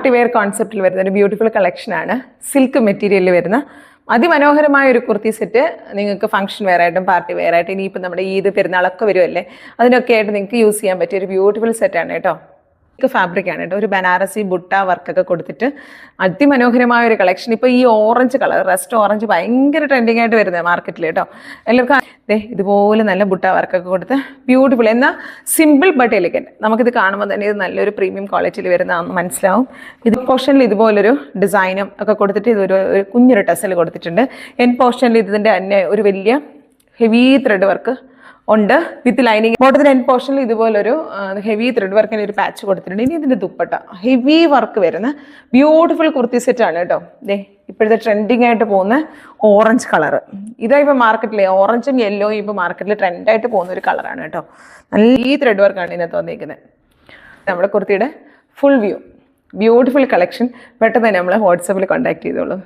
Party wear കോൺസെപ്റ്റിൽ വരുന്ന ഒരു beautiful കളക്ഷനാണ്. സിൽക്ക് മെറ്റീരിയലിൽ വരുന്ന അതിമനോഹരമായ ഒരു കുർത്തി സെറ്റ് നിങ്ങൾക്ക് ഫംഗ്ഷൻ വെയർ ആയിട്ടും പാർട്ടി വെയർ ആയിട്ടും ഇനിയിപ്പോൾ നമ്മുടെ ഈദ് പെരുന്നാളൊക്കെ വരുമല്ലേ, അതിനൊക്കെ ആയിട്ട് നിങ്ങൾക്ക് യൂസ് ചെയ്യാൻ പറ്റിയ ഒരു ബ്യൂട്ടിഫുൾ സെറ്റാണ് കേട്ടോ. ഫാബ്രിക് ആണ് കേട്ടോ. ഒരു ബനാറസി ബുട്ട വർക്കൊക്കെ കൊടുത്തിട്ട് അതിമനോഹരമായ ഒരു കളക്ഷൻ. ഇപ്പോൾ ഈ ഓറഞ്ച് കളർ, റസ്റ്റ് ഓറഞ്ച് ഭയങ്കര ട്രെൻഡിങ് ആയിട്ട് വരുന്നത് മാർക്കറ്റിൽ കേട്ടോ. എല്ലാവർക്കും ഇതുപോലെ നല്ല ബുട്ട വർക്കൊക്കെ കൊടുത്ത് ബ്യൂട്ടിഫുൾ, എന്നാൽ സിമ്പിൾ ബട്ട് എലിഗൻറ്റ്. നമുക്കിത് കാണുമ്പോൾ തന്നെ ഇത് നല്ലൊരു പ്രീമിയം ക്വാളിറ്റിയിൽ വരുന്നതാണെന്ന് മനസ്സിലാവും. ഇത് പോർഷനിൽ ഇതുപോലൊരു ഡിസൈനും ഒക്കെ കൊടുത്തിട്ട് ഇതൊരു കുഞ്ഞൊരു ടെസൽ കൊടുത്തിട്ടുണ്ട്. എൻ പോർഷനിൽ ഇതിൻ്റെ തന്നെ ഒരു വലിയ ഹെവി ത്രെഡ് വർക്ക് ഉണ്ട് വിത്ത് ലൈനിങ്. ബോട്ടത്തിൻ്റെ എൻ പോർഷനിൽ ഇതുപോലൊരു ഹെവി ത്രെഡ് വർക്കിന് ഒരു പാച്ച് കൊടുത്തിട്ടുണ്ട്. ഇനി ഇതിൻ്റെ ദുപ്പട്ട ഹെവി വർക്ക് വരുന്ന ബ്യൂട്ടിഫുൾ കുർത്തി സെറ്റാണ് കേട്ടോ. ഇപ്പോഴത്തെ ട്രെൻഡിങ് ആയിട്ട് പോകുന്ന ഓറഞ്ച് കളറ്, ഇതാ ഇപ്പോൾ മാർക്കറ്റിൽ ഓറഞ്ചും യെല്ലോയും ഇപ്പോൾ മാർക്കറ്റിൽ ട്രെൻഡായിട്ട് പോകുന്ന ഒരു കളറാണ് കേട്ടോ. നല്ല ത്രെഡ് വർക്കാണ് ഇതിനകത്ത് വന്നിരിക്കുന്നത്. നമ്മുടെ കുർത്തിയുടെ ഫുൾ വ്യൂ, ബ്യൂട്ടിഫുൾ കളക്ഷൻ. പെട്ടെന്ന് തന്നെ നമ്മൾ വാട്സാപ്പിൽ കോൺടാക്ട് ചെയ്തോളൂ.